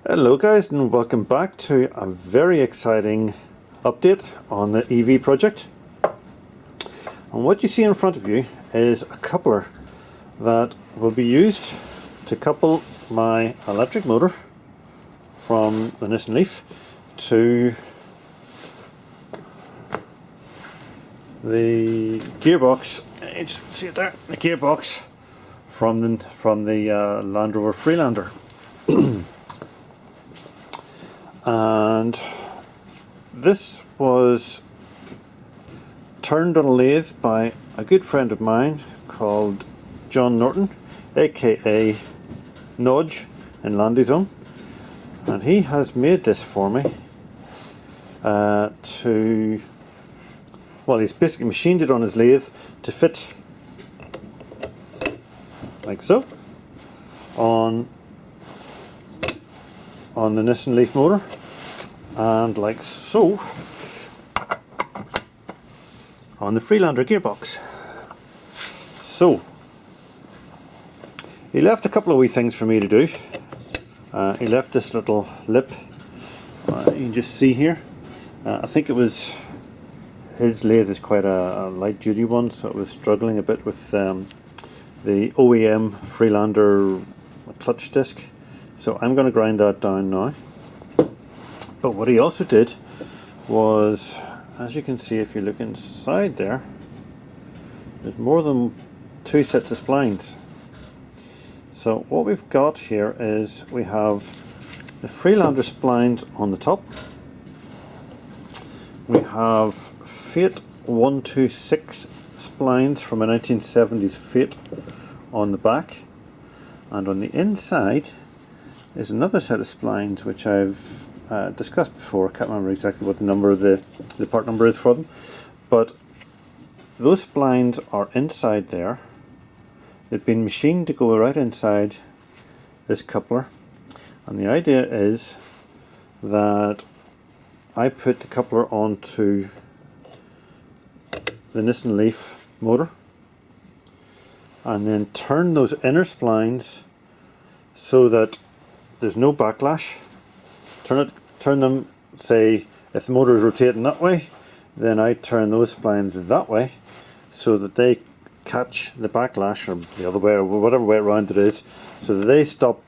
Hello guys, and welcome back to a very exciting update on the EV project. And what you see in front of you is a coupler that will be used to couple my electric motor from the Nissan Leaf to the gearbox. You just see it there, the gearbox from the Land Rover Freelander. And this was turned on a lathe by a good friend of mine called John Norton, aka Nodge in Landizone, and he has made this for me he's basically machined it on his lathe to fit like so on the Nissan Leaf motor, and like so on the Freelander gearbox. So he left a couple of wee things for me to do. He left this little lip, you can just see here. I think it was, his lathe is quite a light duty one, so it was struggling a bit with the OEM Freelander clutch disc. So I'm going to grind that down now. But what he also did was, as you can see if you look inside there, there's more than two sets of splines. So what we've got here is we have the Freelander splines on the top. We have Fate 126 splines from a 1970s Fate on the back, and on the inside is another set of splines which I've discussed before. I can't remember exactly what the number of the part number is for them, but those splines are inside there. They've been machined to go right inside this coupler, and the idea is that I put the coupler onto the Nissan Leaf motor and then turn those inner splines so that there's no backlash. Turn them, say if the motor is rotating that way, then I turn those splines that way so that they catch the backlash, or the other way, or whatever way around it is, so that they stop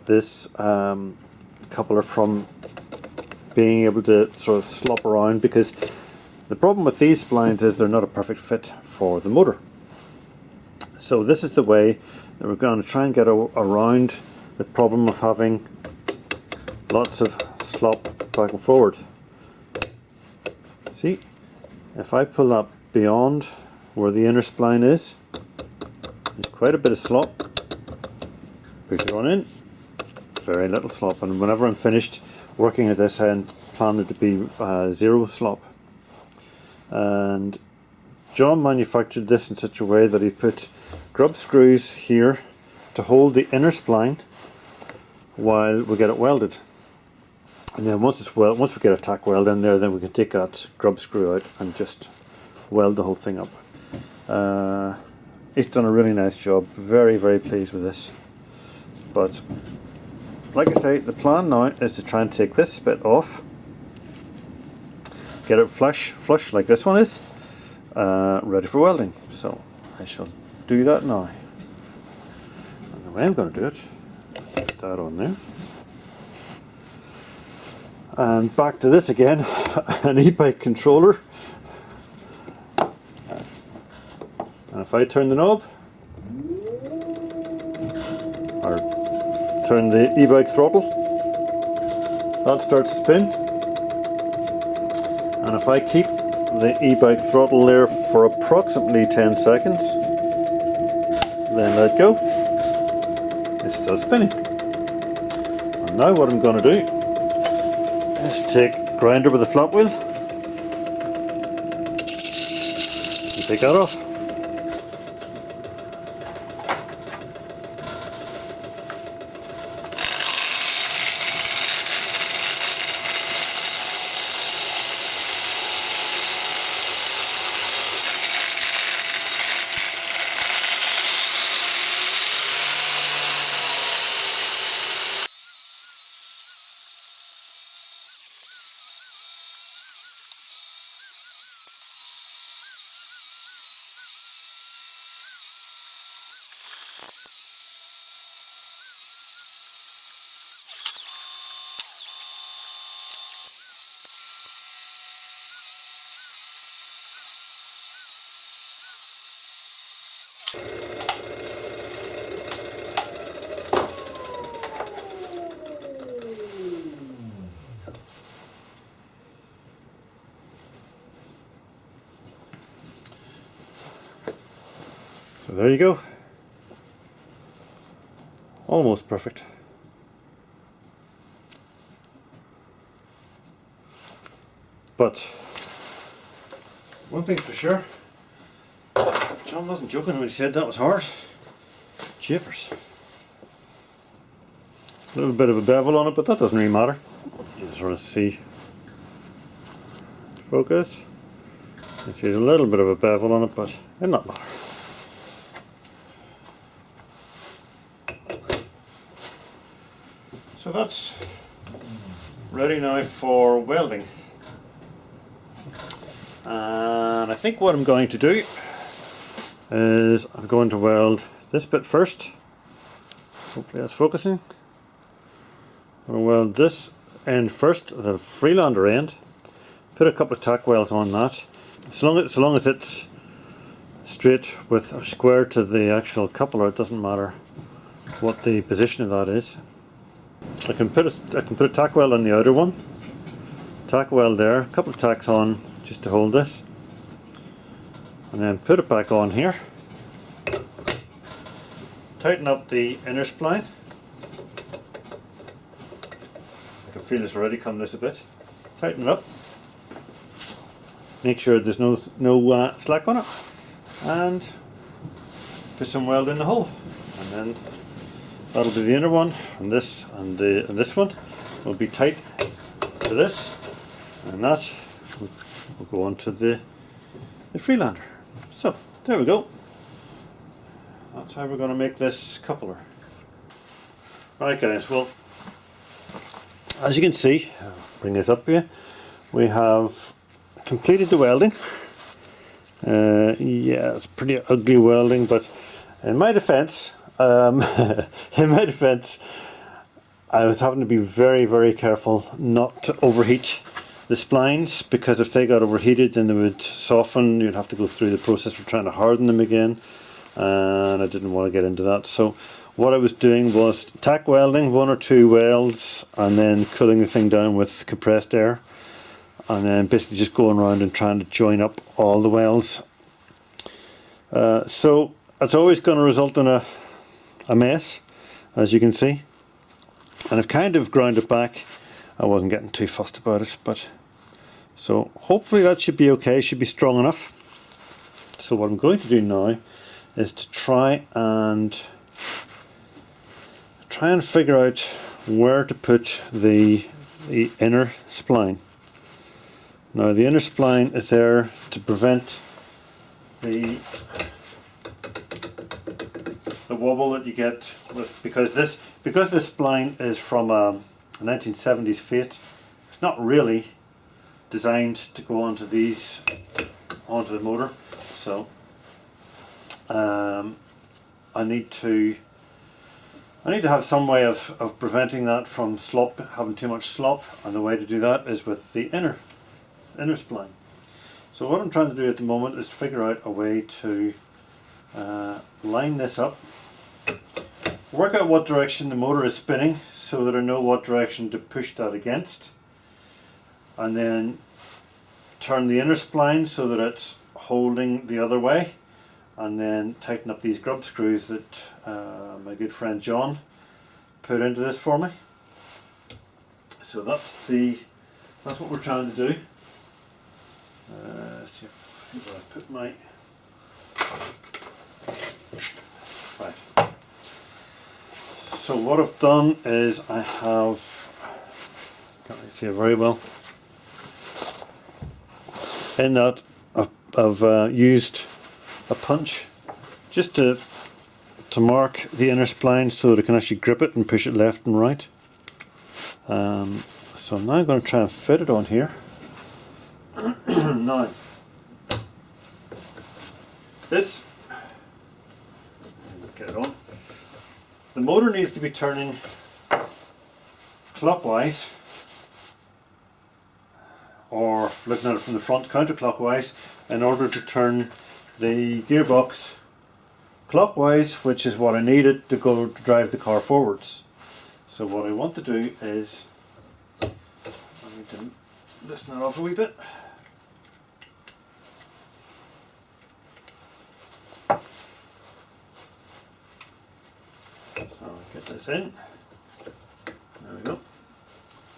this coupler from being able to sort of slop around, because the problem with these splines is they're not a perfect fit for the motor. So this is the way that we're going to try and get around the problem of having lots of slop back and forward. See, if I pull up beyond where the inner spline is, there's quite a bit of slop. Push it on in, very little slop, and whenever I'm finished working at this, I plan it to be zero slop. And John manufactured this in such a way that he put grub screws here to hold the inner spline while we get it welded. And then once we get a tack weld in there, then we can take that grub screw out and just weld the whole thing up. He's done a really nice job. Very, very pleased with this. But like I say, the plan now is to try and take this bit off, get it flush like this one is, ready for welding. So I shall do that now. And the way I'm going to do it, put that on there. And back to this again, an Ebike controller. And if I turn the knob, or turn the Ebike throttle, that starts to spin. And if I keep the Ebike throttle there for approximately 10 seconds, then let go, it's still spinning. And now what I'm going to do is take a grinder with a flat wheel and take that off. So there you go. Almost perfect. But one thing's for sure, John wasn't joking when he said that was hard. Jeepers. A little bit of a bevel on it, but that doesn't really matter. You can sort of see. Focus. You see there's a little bit of a bevel on it, but it does not matter. So that's ready now for welding. And I think what I'm going to do is I'm going to weld this bit first. Hopefully that's focusing. I'm going to weld this end first, the Freelander end. Put a couple of tack welds on that. So long as it's straight with or square to the actual coupler, it doesn't matter what the position of that is. I can put a tack weld on the outer one. Tack weld there, a couple of tacks on just to hold this, and then put it back on here. Tighten up the inner spline. I can feel it's already come loose a bit. Tighten it up. Make sure there's no slack on it, and put some weld in the hole, and then that'll be the inner one, and this and this one will be tight to this, and that will go onto the Freelander. So there we go. That's how we're going to make this coupler. Right guys, well, as you can see, I'll bring this up here, we have completed the welding. Yeah, it's pretty ugly welding, but in my defense, I was having to be very, very careful not to overheat the splines, because if they got overheated then they would soften. You'd have to go through the process of trying to harden them again, and I didn't want to get into that. So what I was doing was tack welding 1 or 2 welds, and then cooling the thing down with compressed air, and then basically just going around and trying to join up all the welds. So it's always going to result in a mess, as you can see, and I've kind of ground it back. I wasn't getting too fussed about it, but so hopefully that should be okay, should be strong enough. So what I'm going to do now is to try and figure out where to put the inner spline. Now the inner spline is there to prevent the wobble that you get with, because this spline is from a 1970s Fiat. It's not really designed to go onto the motor, so I need to have some way of preventing that from having too much slop, and the way to do that is with the inner spline. So what I'm trying to do at the moment is figure out a way to line this up, work out what direction the motor is spinning so that I know what direction to push that against, and then turn the inner spline so that it's holding the other way, and then tighten up these grub screws that my good friend John put into this for me. So that's what we're trying to do. Let's see if I put my right. So what I've done is I have, can't really see it very well, in that I've used a punch just to mark the inner spline so that I can actually grip it and push it left and right. So now I'm going to try and fit it on here. Now this, get it on. The motor needs to be turning clockwise, or looking at it from the front, counterclockwise, in order to turn the gearbox clockwise, which is what I needed to go to drive the car forwards. So what I want to do is, I need to loosen it off a wee bit. So get this in. There we go.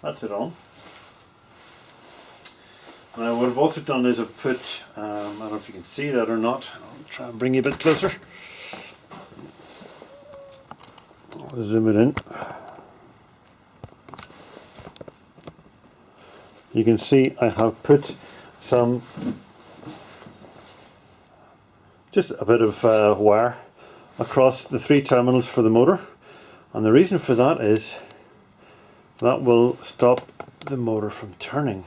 That's it on. Now what I've also done is I've put, I don't know if you can see that or not, I'll try and bring you a bit closer. I'll zoom it in. You can see I have put some, just a bit of wire across the 3 terminals for the motor, and the reason for that is that will stop the motor from turning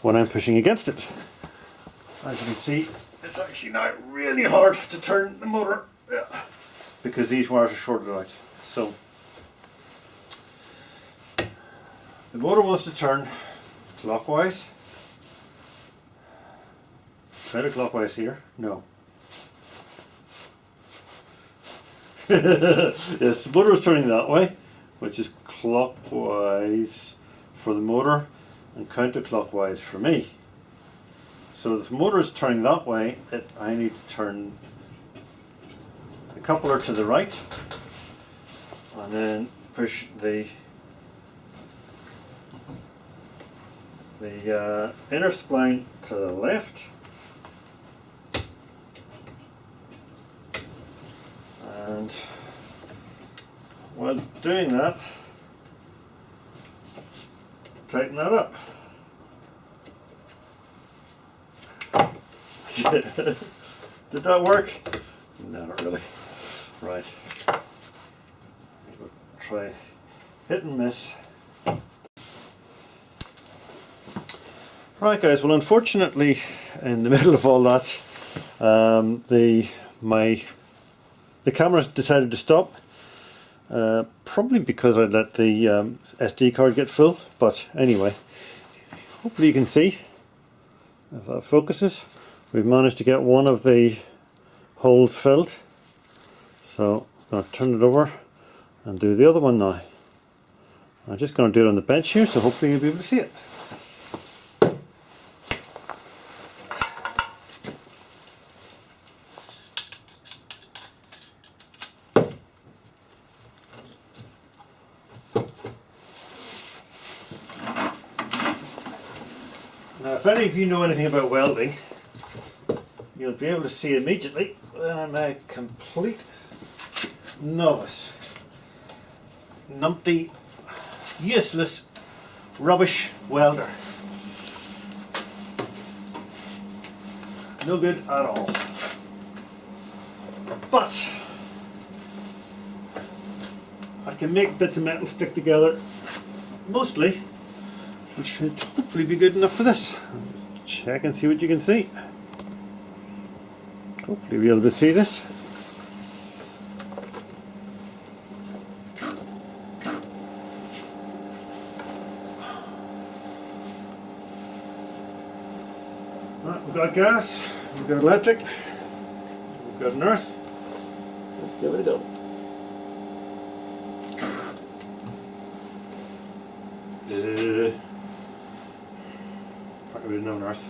when I'm pushing against it. As you can see, it's actually now really hard to turn the motor because these wires are shorted out. So the motor wants to turn clockwise. Counterclockwise here? No. Yes, the motor is turning that way, which is clockwise for the motor and counterclockwise for me. So if the motor is turning that way, I need to turn the coupler to the right and then push the inner spline to the left, and while doing that, tighten that up. Did that work? No, not really. Right. We'll try hit and miss. Right guys, well unfortunately in the middle of all that the camera decided to stop, probably because I let the SD card get full, but anyway, hopefully you can see if that focuses. We've managed to get one of the holes filled, so I'm going to turn it over and do the other one now. I'm just going to do it on the bench here, so hopefully you'll be able to see it. Now if any of you know anything about welding, you'll be able to see immediately that I'm a complete novice, numpty, useless, rubbish welder. No good at all. But I can make bits of metal stick together, mostly, which should hopefully be good enough for this. Just check and see what you can see. Hopefully you'll be able to see this. Right, we've got gas, we've got electric, we've got an earth. Let's give it a go. Probably no earth.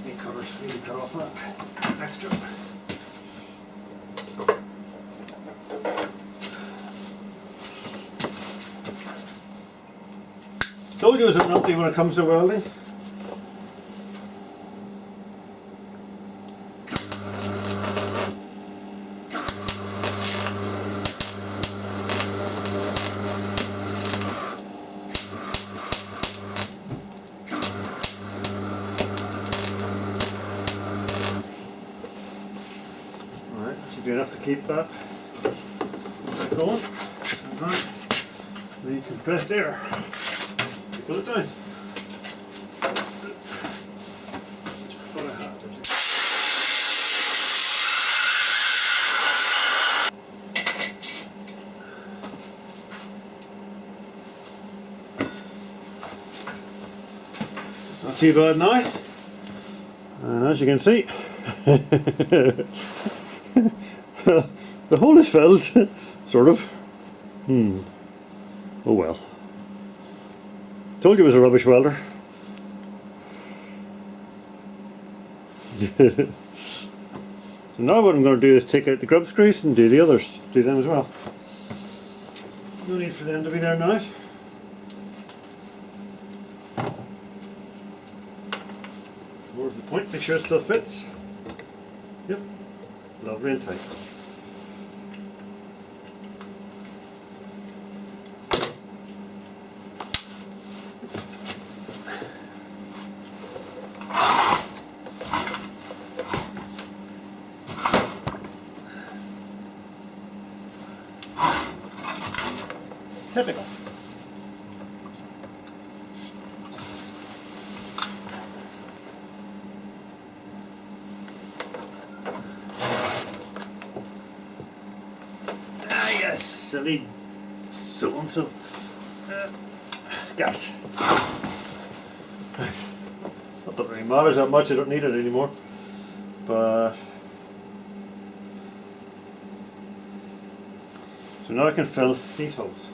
Any covers, we can cut off that extra. Told you it was a numpty when it comes to welding. Alright, that should be enough to keep that going. Alright, the compressed air. Pull it down. too bad now. And as you can see, well, the hole is filled, sort of. Oh well. Told you it was a rubbish welder. So now what I'm going to do is take out the grub screws and do the others, do them as well. No need for them to be there now. More's the point, make sure it still fits. Yep, lovely and tight. Typical. Ah yes, silly so and so. Got it. Not that it really matters how much, I don't need it anymore. But so now I can fill these holes.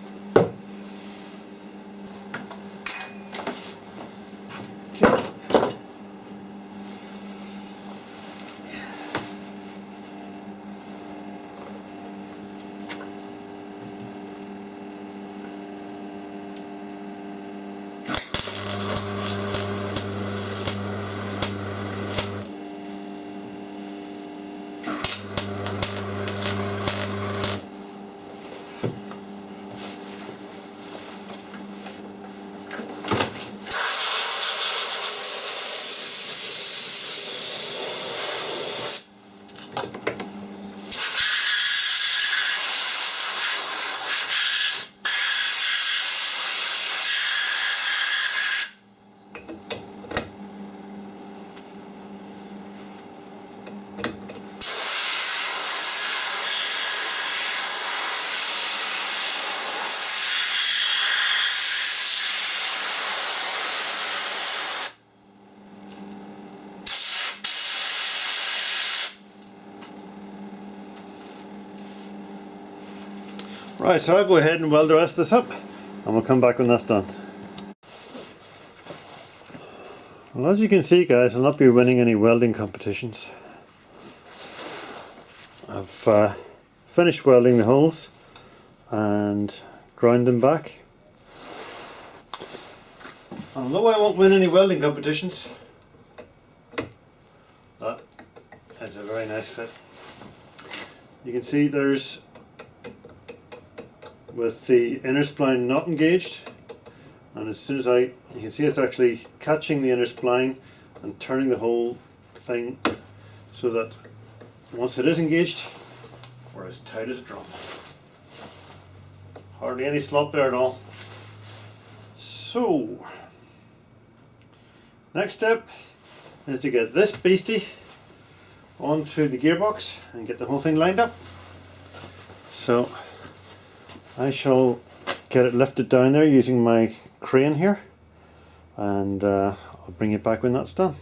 Right, so I'll go ahead and weld the rest of this up and we'll come back when that's done. Well, as you can see guys, I'll not be winning any welding competitions. I've finished welding the holes and ground them back. Although I won't win any welding competitions, that is a very nice fit. You can see there's, with the inner spline not engaged, and as soon as you can see it's actually catching the inner spline and turning the whole thing so that once it is engaged, we're as tight as a drum. Hardly any slop there at all. So, next step is to get this beastie onto the gearbox and get the whole thing lined up. So I shall get it lifted down there using my crane here, and I'll bring it back when that's done.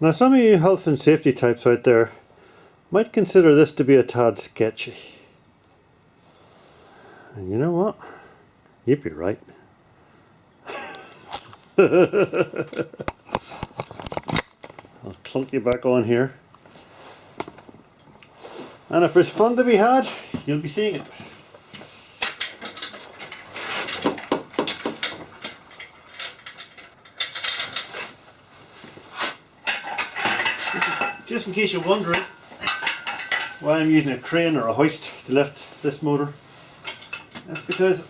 Now some of you health and safety types out there might consider this to be a tad sketchy. And you know what? You'd be right. I'll clunk you back on here. And if there's fun to be had, you'll be seeing it. Just in case you're wondering why I'm using a crane or a hoist to lift this motor, that's because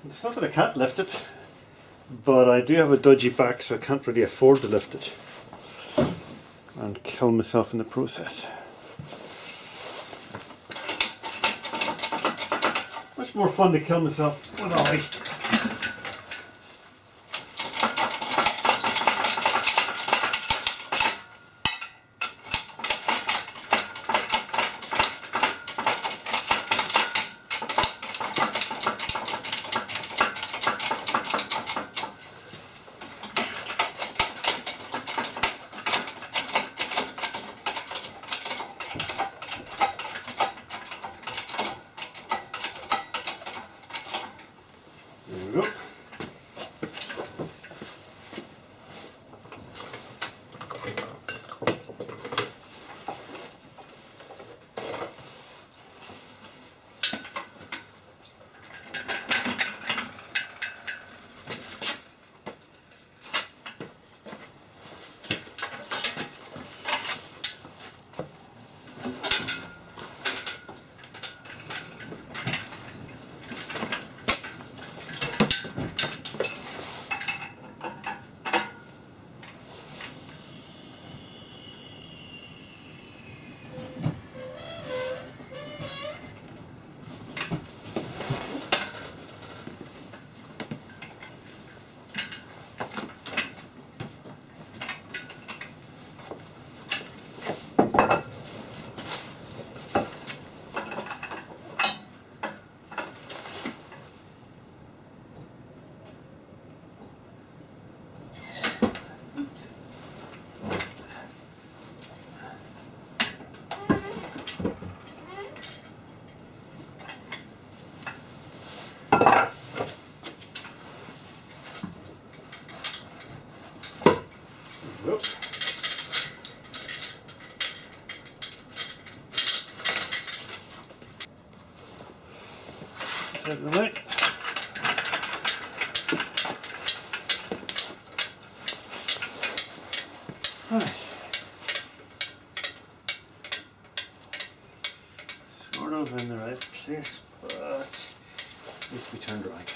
it's not that I can't lift it, but I do have a dodgy back, so I can't really afford to lift it and kill myself in the process. Much more fun to kill myself with a hoist. we go. Out of the way. Right. Sort of in the right place, but it needs to be turned right.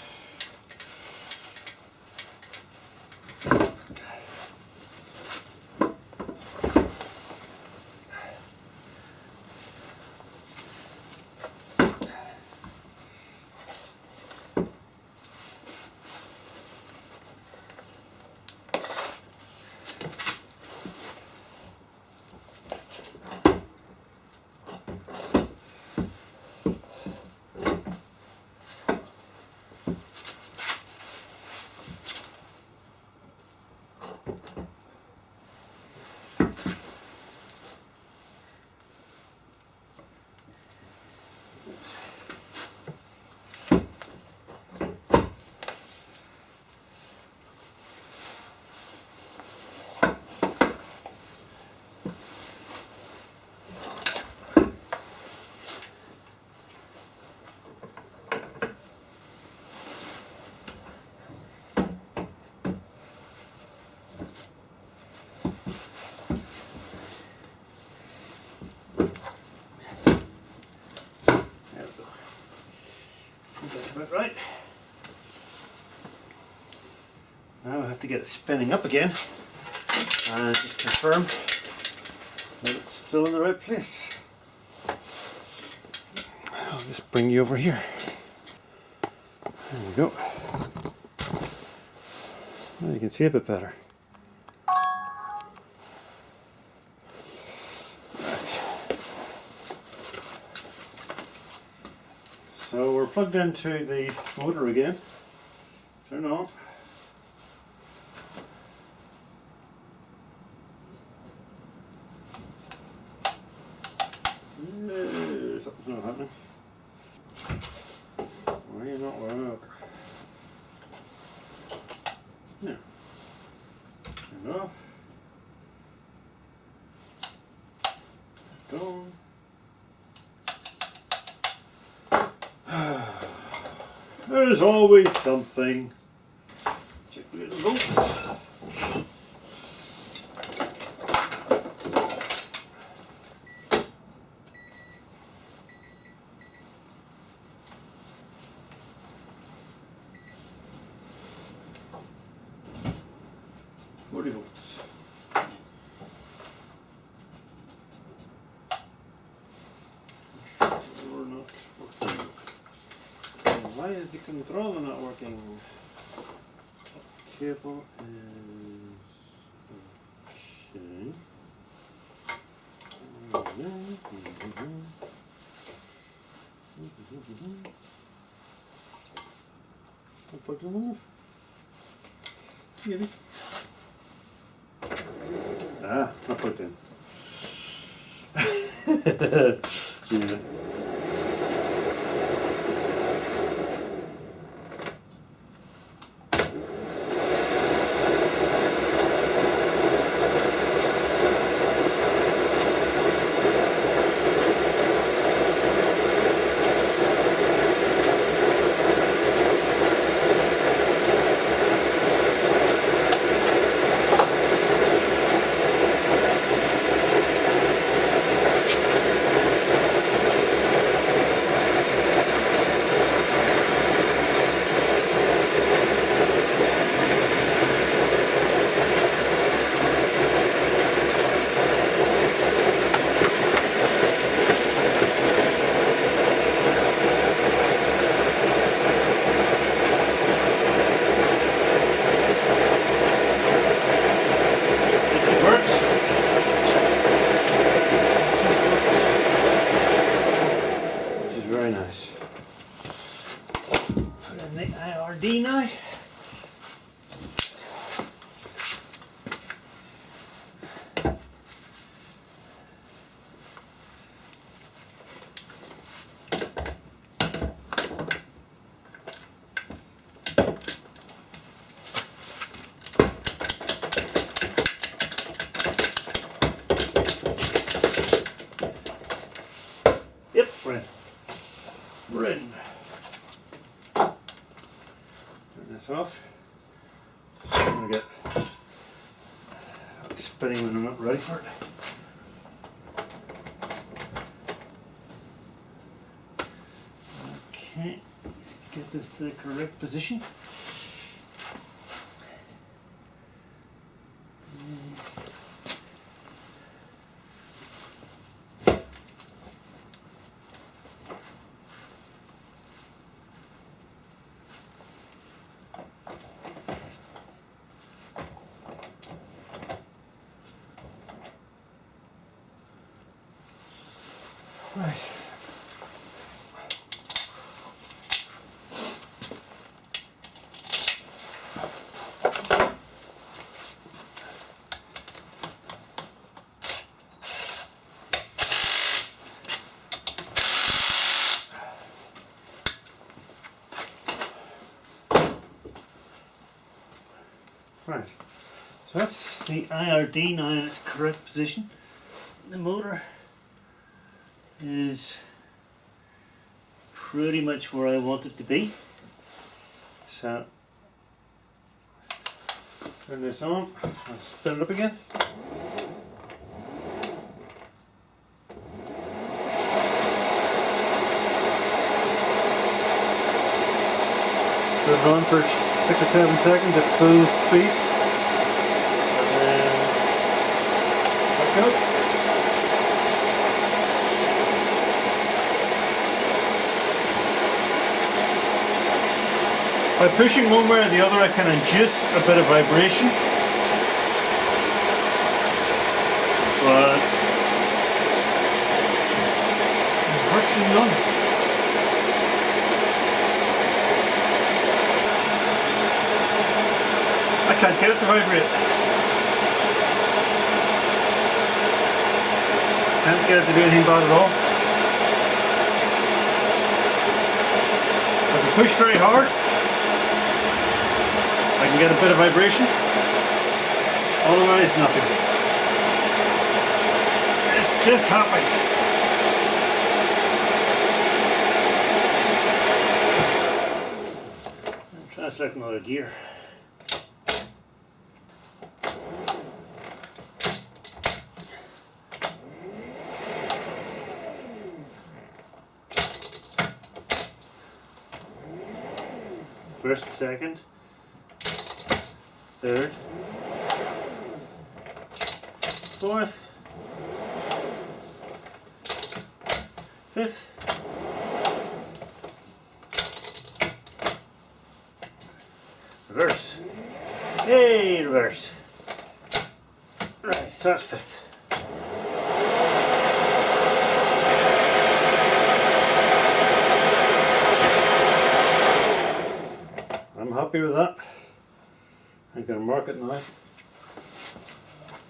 That's about right. Now I have to get it spinning up again and just confirm that it's still in the right place. I'll just bring you over here. There we go. Now you can see a bit better. Right. So we're plugged into the motor again. Turn on. Something's not happening. Why are you not working? No. Turn off. Done. There's always something. Check the little bolts. Volts. We're not working. Why is the controller not working? Cable is okay. I'll plug them off. Maybe. Ah, not plugged in. Yeah. Put in the IRD now. Yep, we're in. Turn this off. Just going to get spinning when I'm not ready for it. Okay, get this to the correct position. Right. Right, so that's the IRD now in its correct position. The motor is pretty much where I want it to be. So, turn this on, I'll spin it up again. Put it on for 6 or 7 seconds at full speed. And then let go. By pushing one way or the other, I can induce a bit of vibration. But there's virtually none. I can't get it to vibrate. Can't get it to do anything bad at all. If I push very hard, I can get a bit of vibration. Otherwise, nothing. It's just happy. I'm translating out of gear. First, second, third, fourth, fifth, reverse. Hey, reverse. Right, so that's fifth. I'm happy with that. I'm going to mark it now.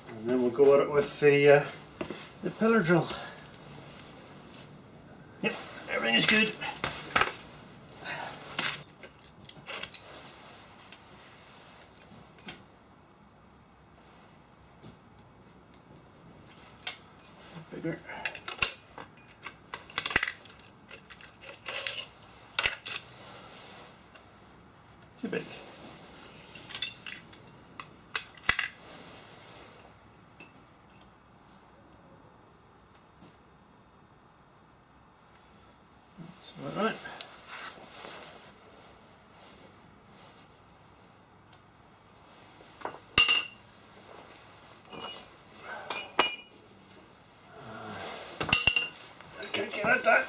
And then we'll go at it with the pillar drill. Yep, everything is good. Bigger. Too big. That's about right. I can't get at that.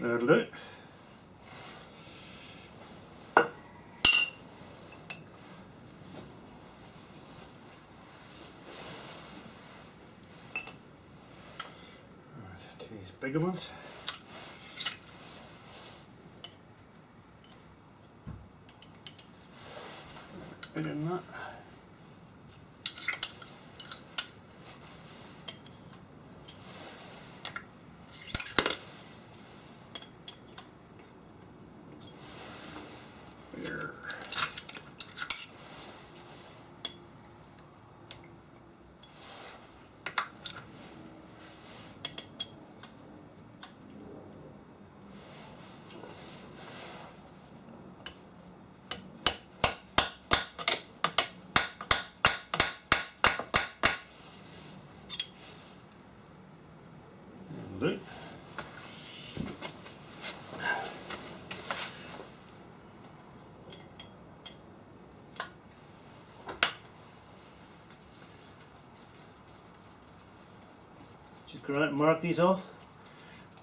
That'll do. These bigger ones. Bigger than that. Bigger. Do. Just go out and mark these off,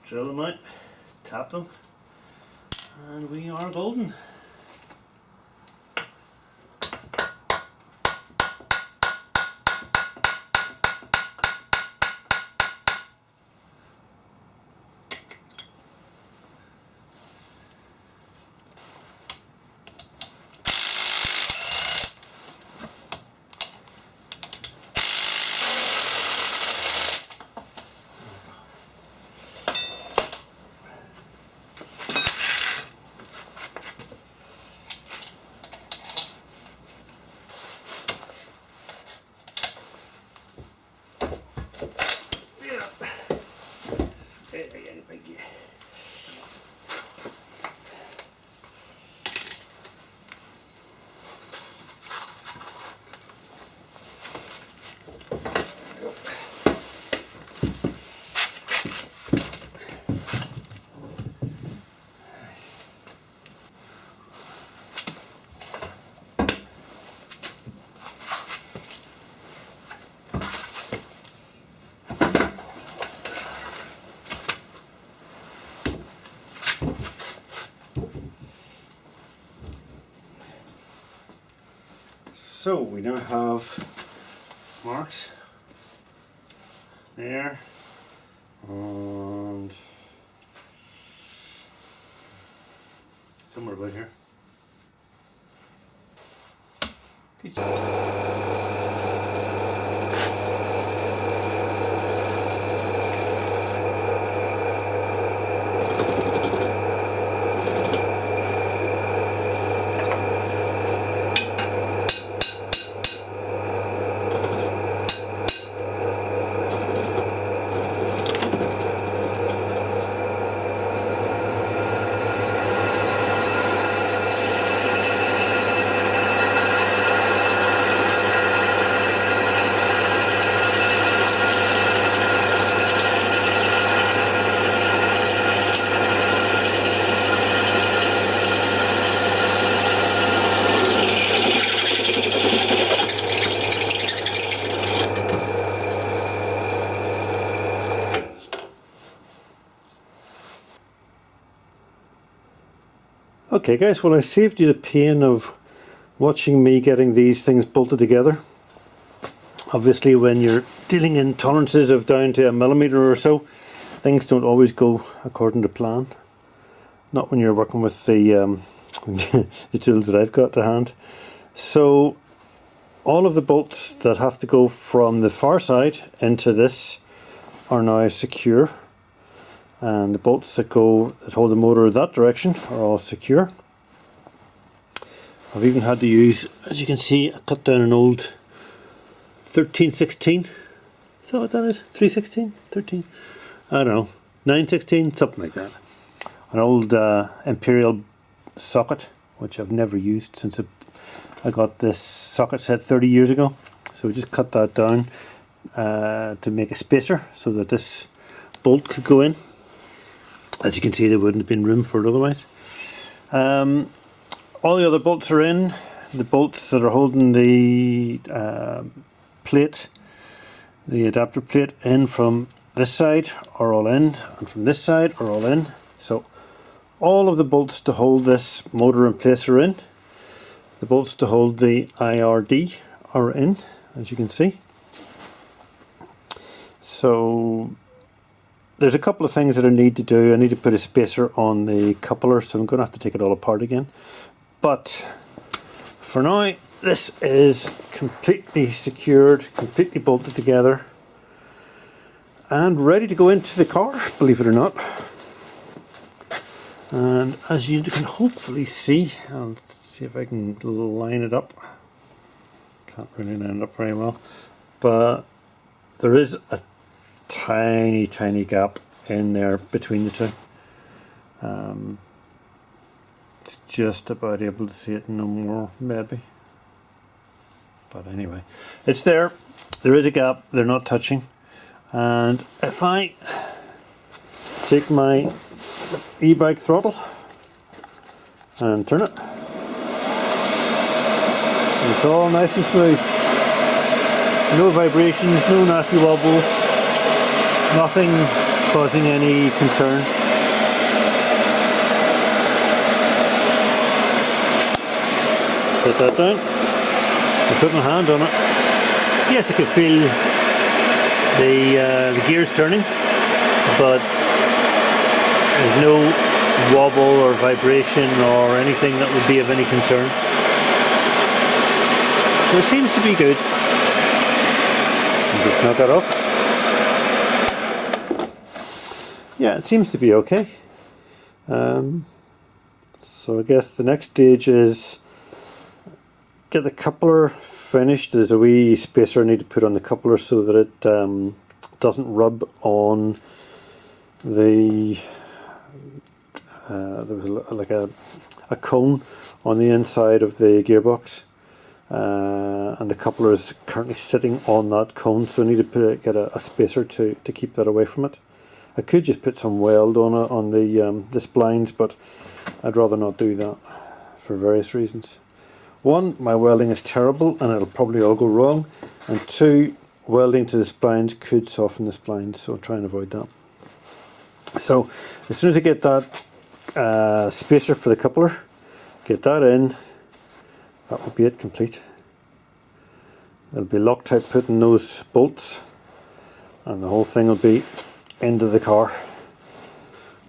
drill them out, tap them, and we are golden. So we now have marks there and somewhere about here. Okay guys, well I saved you the pain of watching me getting these things bolted together. Obviously when you're dealing in tolerances of down to a millimetre or so, things don't always go according to plan. Not when you're working with the, the tools that I've got to hand. So all of the bolts that have to go from the far side into this are now secure. And the bolts that hold the motor that direction are all secure. I've even had to use, as you can see, I cut down an old 1316. Is that what that is? 316? 13? I don't know. 916? Something like that. An old Imperial socket, which I've never used since I got this socket set 30 years ago. So we just cut that down to make a spacer so that this bolt could go in. As you can see, there wouldn't have been room for it otherwise. All the other bolts are in. The bolts that are holding the plate, the adapter plate in from this side are all in, and from this side are all in. So all of the bolts to hold this motor in place are in. The bolts to hold the IRD are in, as you can see. So there's a couple of things that I need to do. I need to put a spacer on the coupler, so I'm going to have to take it all apart again. But for now, this is completely secured, completely bolted together, and ready to go into the car, believe it or not. And as you can hopefully see, I'll see if I can line it up. Can't really line it up very well, but there is a tiny gap in there between the two. It's just about able to see it no more, maybe. But anyway, it's there. There is a gap. They're not touching. And if I take my e-bike throttle and turn it, it's all nice and smooth. No vibrations, no nasty wobbles, nothing causing any concern. Set that down. I put my hand on it. Yes, I can feel the gears turning, but there's no wobble or vibration or anything that would be of any concern. So it seems to be good. Just knock that off. Yeah, it seems to be okay. So I guess the next stage is get the coupler finished. There's a wee spacer I need to put on the coupler so that it doesn't rub on the there was like a cone on the inside of the gearbox, and the coupler is currently sitting on that cone, so I need to get a spacer to keep that away from it. I could just put some weld on it on the splines, but I'd rather not do that for various reasons. One, my welding is terrible and it'll probably all go wrong, and two, welding to the splines could soften the splines, so I'll try and avoid that. So as soon as I get that spacer for the coupler, get that in, that will be it complete. It'll be Loctite putting those bolts, and the whole thing will be into the car.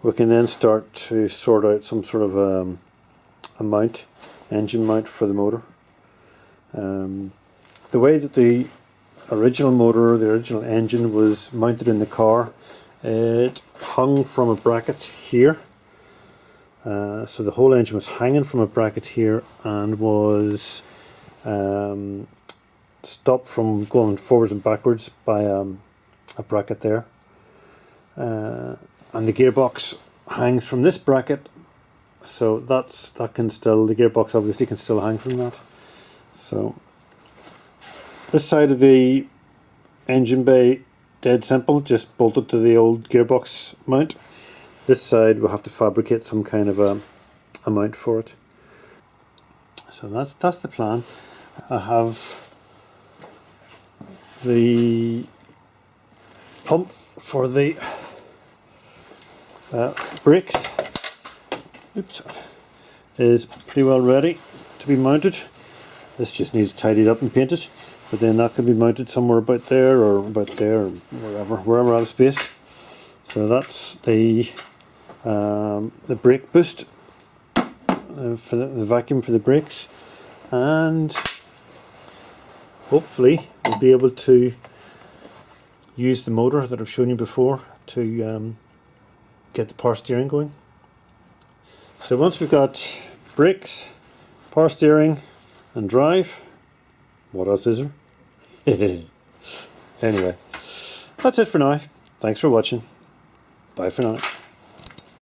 We can then start to sort out some sort of a mount, engine mount for the motor. The way that the original motor, the original engine was mounted in the car, it hung from a bracket here. So the whole engine was hanging from a bracket here and was stopped from going forwards and backwards by a bracket there. And the gearbox hangs from this bracket, so the gearbox obviously can still hang from that. So this side of the engine bay, dead simple, just bolted to the old gearbox mount. This side we'll have to fabricate some kind of a mount for it. So that's the plan. I have the pump for the brakes. Oops, is pretty well ready to be mounted. This just needs tidied up and painted, but then that can be mounted somewhere about there or wherever I have space. So that's the brake boost for the vacuum for the brakes, and hopefully we'll be able to use the motor that I've shown you before to get the power steering going. So once we've got brakes, power steering and drive, what else is there? Anyway, that's it for now. Thanks for watching. Bye for now.